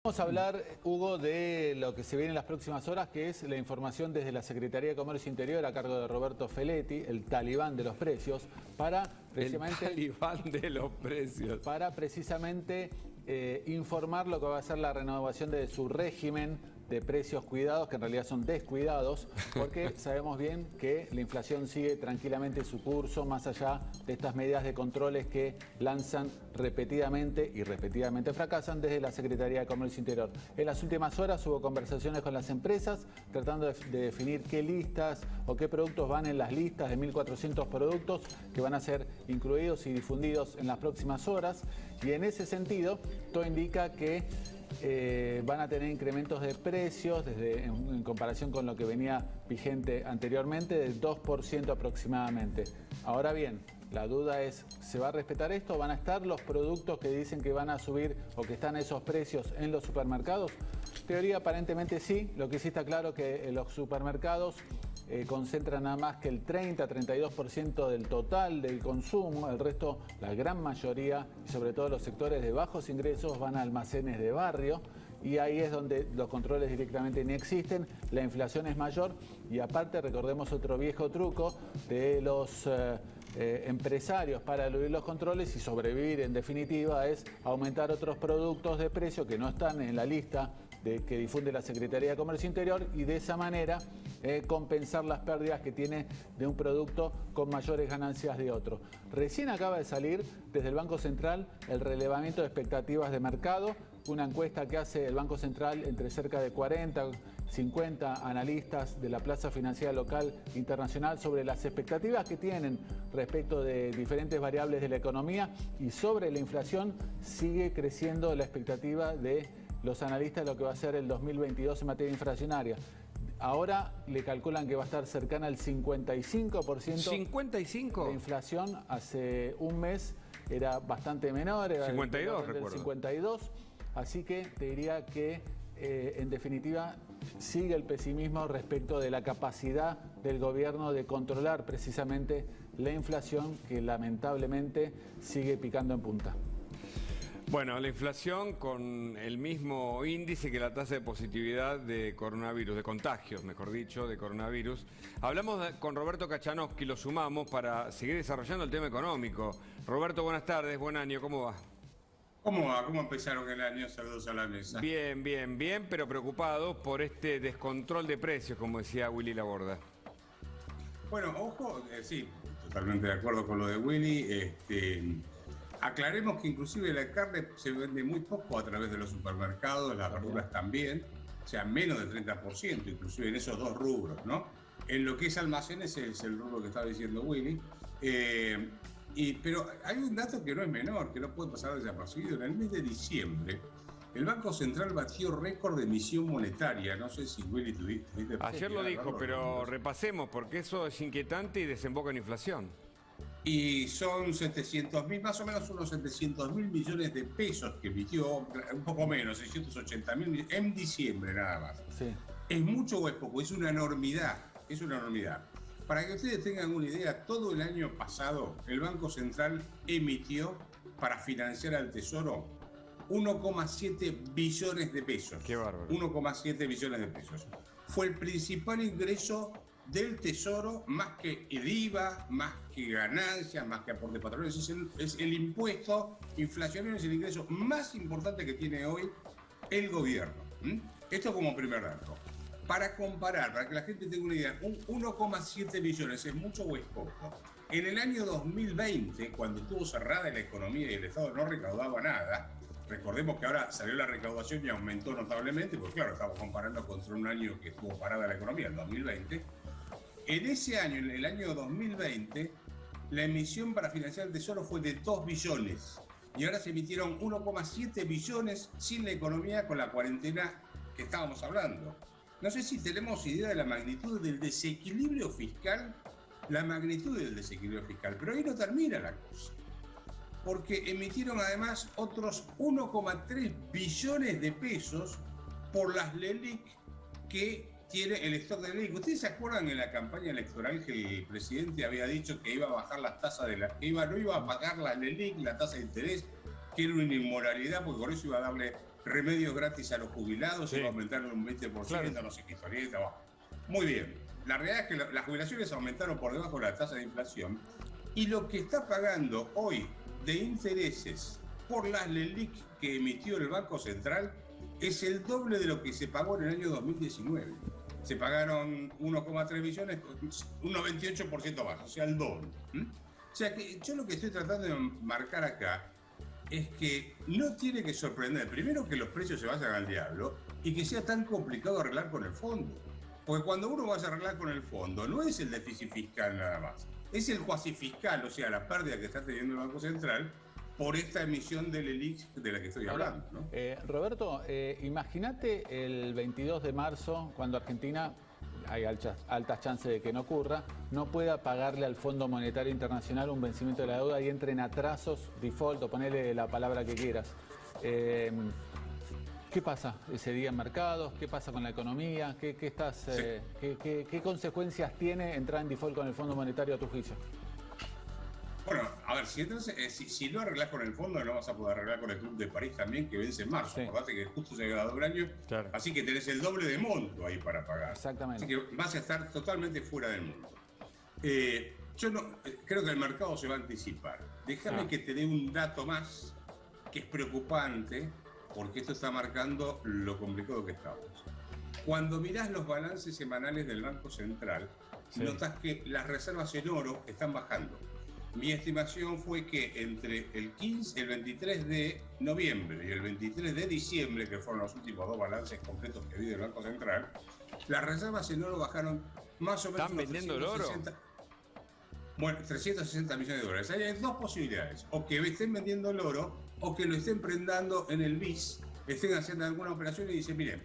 Vamos a hablar, Hugo, de lo que se viene en las próximas horas, que es la información desde la Secretaría de Comercio Interior a cargo de Roberto Feletti, el talibán de los precios, para precisamente... El talibán de los precios. Para precisamente informar lo que va a ser la renovación de su régimen de precios cuidados, que en realidad son descuidados, porque sabemos bien que la inflación sigue tranquilamente su curso, más allá de estas medidas de controles que lanzan repetidamente y repetidamente fracasan desde la Secretaría de Comercio Interior. En las últimas horas hubo conversaciones con las empresas tratando de definir qué listas o qué productos van en las listas de 1.400 productos que van a ser incluidos y difundidos en las próximas horas, y en ese sentido todo indica que van a tener incrementos de precios en comparación con lo que venía vigente anteriormente del 2% aproximadamente. Ahora bien, la duda es, ¿se va a respetar esto? ¿Van a estar los productos que dicen que van a subir o que están a esos precios en los supermercados? Teoría aparentemente sí, lo que sí está claro que los supermercados concentran nada más que el 30-32% del total del consumo. El resto, la gran mayoría, y sobre todo los sectores de bajos ingresos, van a almacenes de barrio, y ahí es donde los controles directamente ni existen, la inflación es mayor, y aparte recordemos otro viejo truco de los empresarios para eludir los controles y sobrevivir, en definitiva, es aumentar otros productos de precio que no están en la lista que difunde la Secretaría de Comercio Interior, y de esa manera compensar las pérdidas que tiene de un producto con mayores ganancias de otro. Recién acaba de salir desde el Banco Central el relevamiento de expectativas de mercado, una encuesta que hace el Banco Central entre cerca de 40, 50 analistas de la plaza financiera local internacional sobre las expectativas que tienen respecto de diferentes variables de la economía, y sobre la inflación sigue creciendo la expectativa de los analistas de lo que va a ser el 2022 en materia inflacionaria. Ahora le calculan que va a estar cercana al 55%. ¿55? La inflación hace un mes era bastante menor, era 52, del recuerdo. 52. Así que te diría que, en definitiva, sigue el pesimismo respecto de la capacidad del gobierno de controlar precisamente la inflación, que lamentablemente sigue picando en punta. Bueno, la inflación con el mismo índice que la tasa de positividad de coronavirus, de contagios, mejor dicho, de coronavirus. Hablamos con Roberto Kachanowski, lo sumamos para seguir desarrollando el tema económico. Roberto, buenas tardes, buen año, ¿cómo va? ¿Cómo va? ¿Cómo empezaron el año? Saludos a la mesa. Bien, bien, bien, pero preocupados por este descontrol de precios, como decía Willy Laborda. Bueno, ojo, sí, totalmente de acuerdo con lo de Willy. Aclaremos que inclusive la carne se vende muy poco a través de los supermercados, las verduras también, o sea, menos del 30%, inclusive en esos dos rubros, ¿no? En lo que es almacenes es el rubro que estaba diciendo Willy. Pero hay un dato que no es menor, que no puede pasar desapercibido. En el mes de diciembre, el Banco Central batió récord de emisión monetaria. No sé si Willy tuviste... Ayer lo dijo, pero repasemos, porque eso es inquietante y desemboca en inflación. Y son 700.000, más o menos unos 700.000 millones de pesos que emitió, un poco menos, 680.000 en diciembre nada más. Sí. ¿Es mucho o es poco? Es una enormidad, es una enormidad. Para que ustedes tengan una idea, todo el año pasado el Banco Central emitió para financiar al Tesoro 1,7 billones de pesos. Qué bárbaro. 1,7 billones de pesos. Fue el principal ingreso del Tesoro, más que el IVA, más que ganancias, más que aportes patronales. Es el impuesto inflacionario, es el ingreso más importante que tiene hoy el gobierno. Esto como primer dato. Para comparar, para que la gente tenga una idea, 1,7 billones, ¿es mucho o es poco? En el año 2020, cuando estuvo cerrada la economía y el Estado no recaudaba nada, recordemos que ahora salió la recaudación y aumentó notablemente, porque claro, estamos comparando contra un año que estuvo parada la economía, el 2020. En ese año, en el año 2020, la emisión para financiar el Tesoro fue de 2 billones. Y ahora se emitieron 1,7 billones sin la economía, con la cuarentena que estábamos hablando. No sé si tenemos idea de la magnitud del desequilibrio fiscal, pero ahí no termina la cosa. Porque emitieron además otros 1,3 billones de pesos por las LELIQ que tiene el stock de LELIQ. ¿Ustedes se acuerdan en la campaña electoral que el presidente había dicho que iba a bajar las tasas no iba a pagar la LELIQ, la tasa de interés, que era una inmoralidad porque con eso iba a darle remedios gratis a los jubilados, Sí. iba a aumentar un 20%, Claro. no sé qué historieta. Bueno, muy bien. La realidad es que las jubilaciones aumentaron por debajo de la tasa de inflación y lo que está pagando hoy de intereses por las LELIQ que emitió el Banco Central es el doble de lo que se pagó en el año 2019. Se pagaron 1,3 billones, un 98% más, o sea, el doble. O sea que yo lo que estoy tratando de marcar acá es que no tiene que sorprender, primero, que los precios se vayan al diablo y que sea tan complicado arreglar con el fondo. Porque cuando uno vaya a arreglar con el fondo, no es el déficit fiscal nada más, es el cuasi fiscal, o sea, la pérdida que está teniendo el Banco Central por esta emisión del LELIQ de la que estoy hablando, ¿no? Roberto, imagínate el 22 de marzo, cuando Argentina, hay altas chances de que no ocurra, no pueda pagarle al Fondo Monetario Internacional un vencimiento de la deuda y entre en atrasos, default, o ponele la palabra que quieras. ¿Qué pasa ese día en mercados? ¿Qué pasa con la economía? ¿Qué consecuencias tiene entrar en default con el Fondo Monetario a tu juicio? Bueno, a ver, si no arreglás con el fondo, no vas a poder arreglar con el Club de París también, que vence en marzo. Sí. Acordate que justo se ha llegado el año, Claro. así que tenés el doble de monto ahí para pagar. Exactamente. Así que vas a estar totalmente fuera del mundo. Yo no creo que el mercado se va a anticipar. Déjame que te dé un dato más que es preocupante, porque esto está marcando lo complicado que estamos. Cuando mirás los balances semanales del Banco Central, notás que las reservas en oro están bajando. Mi estimación fue que entre el 23 de noviembre y el 23 de diciembre, que fueron los últimos dos balances completos que vi del Banco Central, las reservas en oro bajaron más o menos. ¿Están vendiendo el oro? Bueno, 360 millones de dólares. Ahí hay dos posibilidades: o que estén vendiendo el oro, o que lo estén prendando en el BIS, estén haciendo alguna operación y dicen, miren,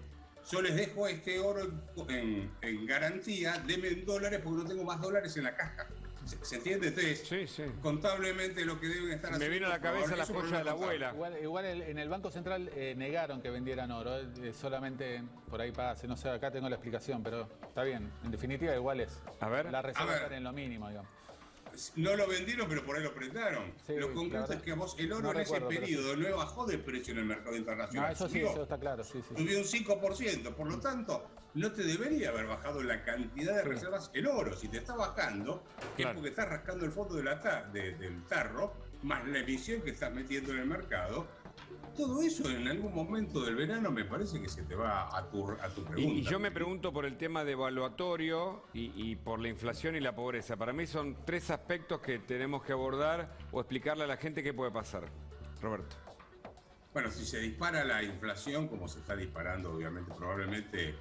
yo les dejo este oro en garantía, denme en dólares porque no tengo más dólares en la caja. ¿Se entiende? Entonces, Sí. contablemente lo que deben estar haciendo... Me vino a la cabeza la joya de la abuela. Igual en el Banco Central negaron que vendieran oro, solamente por ahí pase, no sé, acá tengo la explicación, pero está bien. En definitiva, igual es. A ver. Las reservas están en lo mínimo, digamos. No lo vendieron, pero por ahí lo prestaron. Sí, lo concreto es que vos, el oro no en recuerdo, ese pero periodo no bajó de precio en el mercado internacional. No, eso sí, eso está claro, sí. Subió un 5%, por lo tanto, no te debería haber bajado la cantidad de reservas en oro. Si te está bajando, es porque estás rascando el fondo del tarro, más la emisión que estás metiendo en el mercado. Todo eso en algún momento del verano me parece que se te va a tu pregunta. Y yo me pregunto por el tema de evaluatorio y por la inflación y la pobreza. Para mí son tres aspectos que tenemos que abordar o explicarle a la gente qué puede pasar. Roberto. Bueno, si se dispara la inflación, como se está disparando, obviamente, probablemente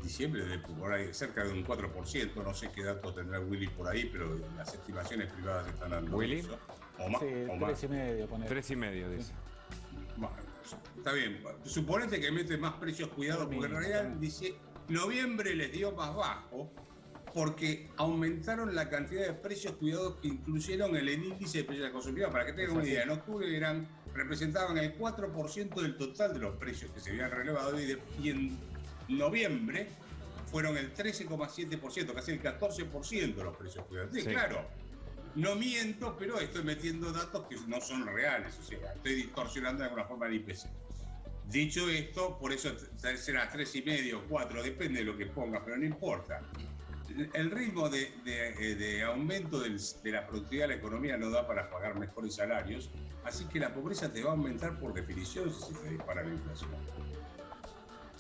diciembre de por ahí cerca de un 4%, no sé qué datos tendrá Willy por ahí, pero las estimaciones privadas están dando ¿Willy? eso. O más, Sí, o más. 3,5, ponele. 3,5 dice. Bueno, está bien. Suponete que mete más precios cuidados, porque en realidad dice, noviembre les dio más bajo porque aumentaron la cantidad de precios cuidados que incluyeron en el índice de precios de consumidor. Para que tengan una idea, en octubre representaban el 4% del total de los precios que se habían relevado y en noviembre fueron el 13,7%, casi el 14% de los precios cuidados. Sí, claro. No miento, pero estoy metiendo datos que no son reales, o sea, estoy distorsionando de alguna forma el IPC. Dicho esto, por eso será 3,5 o 4, depende de lo que pongas, pero no importa. El ritmo de aumento de la productividad de la economía no da para pagar mejores salarios, así que la pobreza te va a aumentar por definición si se te dispara la inflación.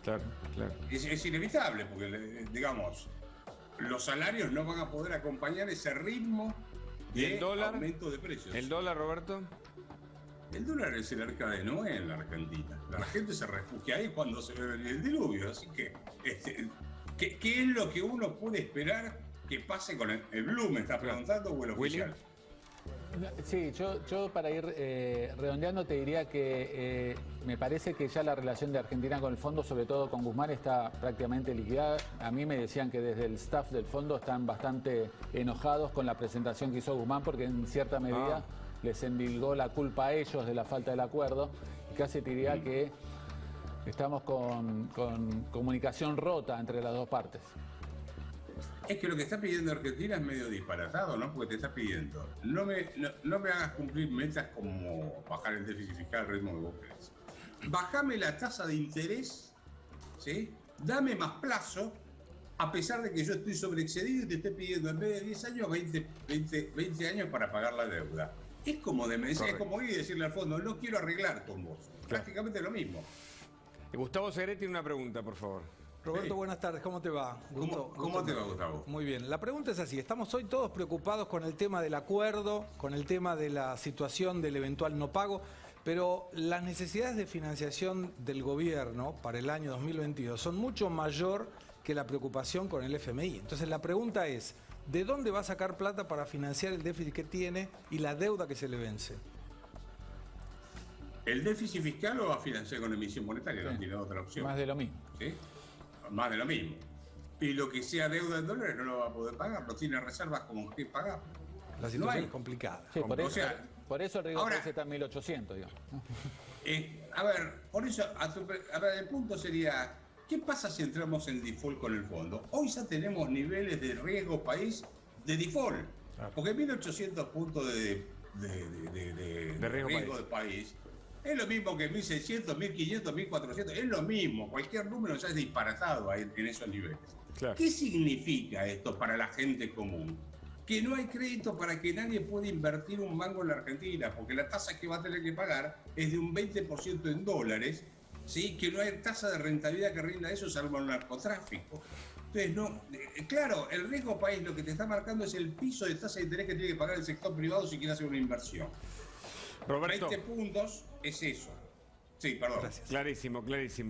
Claro. Es inevitable, porque, digamos, los salarios no van a poder acompañar ese ritmo de aumento de precios. ¿El dólar, Roberto? El dólar es el arca de Noé en la Argentina. La gente se refugia ahí cuando se ve el diluvio. Así que, ¿qué es lo que uno puede esperar que pase con el Blue? ¿Me estás preguntando o el oficial? Sí, yo para ir redondeando te diría que me parece que ya la relación de Argentina con el fondo, sobre todo con Guzmán, está prácticamente liquidada. A mí me decían que desde el staff del fondo están bastante enojados con la presentación que hizo Guzmán porque en cierta medida les endilgó la culpa a ellos de la falta del acuerdo. Y casi te diría que estamos con comunicación rota entre las dos partes. Es que lo que está pidiendo Argentina es medio disparatado, ¿no? Porque te está pidiendo, no me hagas cumplir metas como bajar el déficit fiscal al ritmo que vos querés. bajame la tasa de interés, ¿sí? Dame más plazo, a pesar de que yo estoy sobreexcedido y te estoy pidiendo en vez de 10 años, 20 años para pagar la deuda. Es como demencia, es como ir y decirle al fondo, no quiero arreglar con vos. Prácticamente lo mismo. Gustavo Segret tiene una pregunta, por favor. Roberto, buenas tardes, ¿cómo te va? ¿Cómo te va, Gustavo? Muy bien, la pregunta es así, estamos hoy todos preocupados con el tema del acuerdo, con el tema de la situación del eventual no pago, pero las necesidades de financiación del gobierno para el año 2022 son mucho mayor que la preocupación con el FMI. Entonces la pregunta es, ¿de dónde va a sacar plata para financiar el déficit que tiene y la deuda que se le vence? El déficit fiscal lo va a financiar con emisión monetaria, no tiene otra opción. Más de lo mismo. ¿Sí? Más de lo mismo. Y lo que sea deuda en dólares no lo va a poder pagar, no tiene reservas como que pagar. La situación es complicada. Sí, por eso el riesgo ahora, está en 1800, digamos. A ver, por eso, el punto sería, ¿qué pasa si entramos en default con el fondo? Hoy ya tenemos niveles de riesgo país de default, porque 1800 puntos de riesgo de país es lo mismo que 1600, 1500, 1400, es lo mismo, cualquier número ya es disparatado en esos niveles. Claro. ¿Qué significa esto para la gente común? Que no hay crédito para que nadie pueda invertir un mango en la Argentina, porque la tasa que va a tener que pagar es de un 20% en dólares, ¿sí? Que no hay tasa de rentabilidad que rinda eso, salvo el narcotráfico. Entonces, no, claro, el riesgo país lo que te está marcando es el piso de tasa de interés que tiene que pagar el sector privado si quiere hacer una inversión. Roberto. 20 puntos es eso. Sí, perdón. Gracias. Clarísimo, clarísimo.